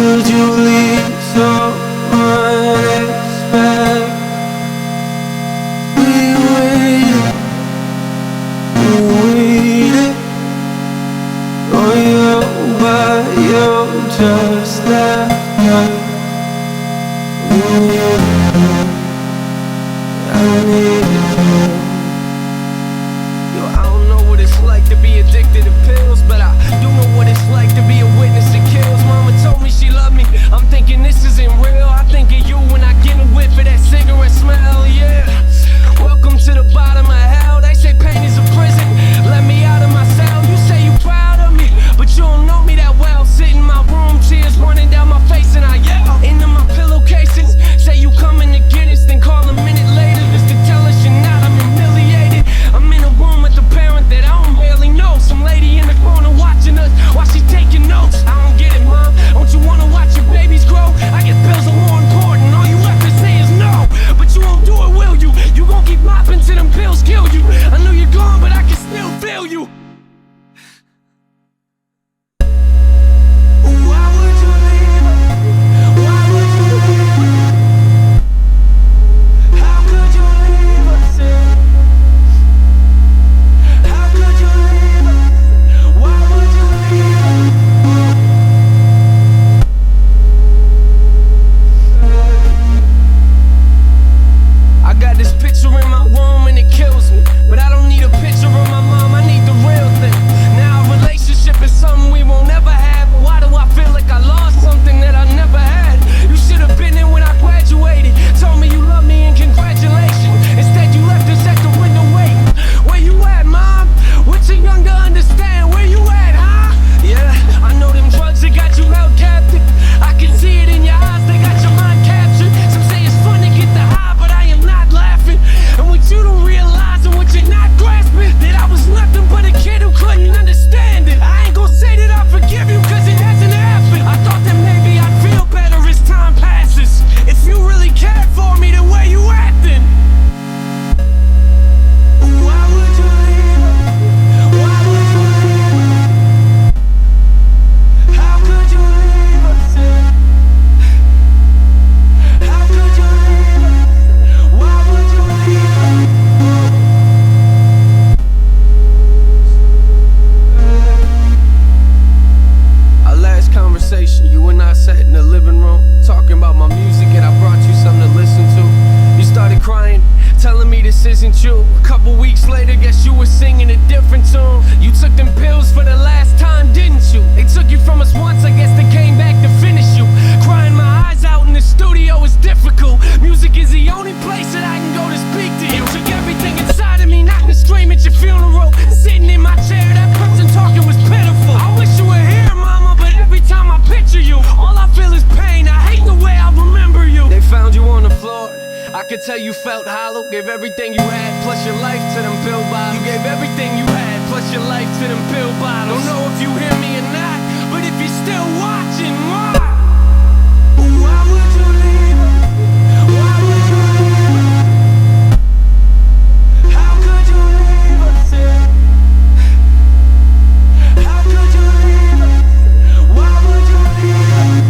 could you leave someone expect? We waited, oh you, but you just left us. I needed you. Yo, I don't know what it's like to be addicted to pills, but I do know what it's like to be a witness to kills. Mama told me she loved me, I'm thinking this isn't real. I think of you when I get a whiff of that cigarette smell, yeah. Welcome to the bottom of hell. They say pain is a prison, let me out of my cell. You say you proud of me, but you don't know me that well. Sit in my room, tears running down my face, and I yell into my pillowcases. Say you coming to get us, then call a minute later just to tell us you're not. I'm humiliated. I'm in a room with a parent that I don't barely know. Some lady in the corner watching us while she's taking notes. I don't get it, mom. Don't you wanna watch your babies grow? I guess pills are more important. All you have to say is no, but you won't do it, will you? You gon' keep mopping till them pills kill you. I know you're gone, but I can still feel you. Why would you leave us? Why would you leave us? How could you leave us? How could you leave us? Why would you leave us? I got this picture in my room and it kills me, but I don't need a picture of my mom, I need the real thing. Now a relationship is something we won't ever have. Why do I feel like I lost something that I never had? You should have been in when I graduated, told me you love me and congratulations. Instead you left us at the window waiting. Where you at, mom? What too young to understand? Where you at, huh? Yeah, I know them drugs that got you held captive. I can see it in your eyes, they got your mind captured. Some say it's fun to get the high, but I am not laughing. And what you don't realize and what you're not grasping, that I was nothing but a kid who couldn't understand it. I ain't gon' say that I forgive you, cause it hasn't happened. I thought that maybe I'd feel better as time passes. If you really cared for me, then where you at then? Why would you leave us? Why would you leave us? How could you leave us? How could you leave us? Why would you leave us? Our last conversation, you and I sat in the living room talking about my music, and I brought you something to listen to. You started crying, telling me this isn't you. A couple weeks later, guess you were singing a different tune. You took them pills for the last time, didn't you? They took you from us once, I guess they came back to finish you. Crying my eyes out in the studio is difficult. Music is the only place that I can go to speak to you. Took everything inside of me, not to scream at your funeral. Sitting in my chair, that person talking was pitiful. I wish you were here, mama, but every time I picture you, all I feel is pain. I hate the way I remember you. They found you on the floor, I could tell you felt hollow. Gave everything you had, plus your life to them pill bottles. You gave everything you had, plus your life to them pill bottles. Don't know if you hear me or not, but if you're still watching, why? Why would you leave us? Why would you leave us? How could you leave us? How could you leave us? Why would you leave us?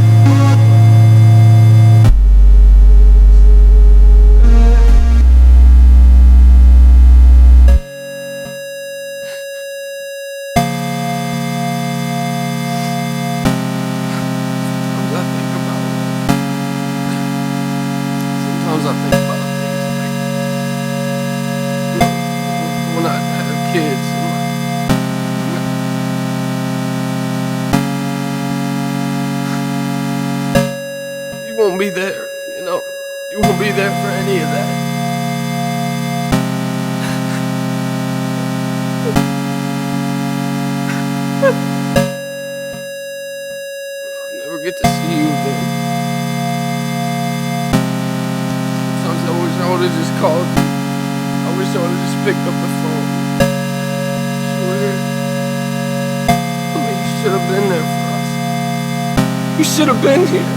Sometimes I think about things like, when I have kids and you won't be there, you know. You won't be there for any of that. I'll never get to see you again. Sometimes I wish I would've just called you. I wish I would've just picked up the phone. Swear. I mean, you should have been there for us. You should have been here.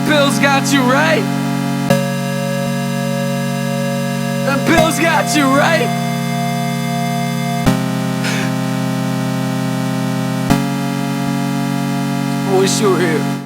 Pills got you right. The pills got you right. wish you were here.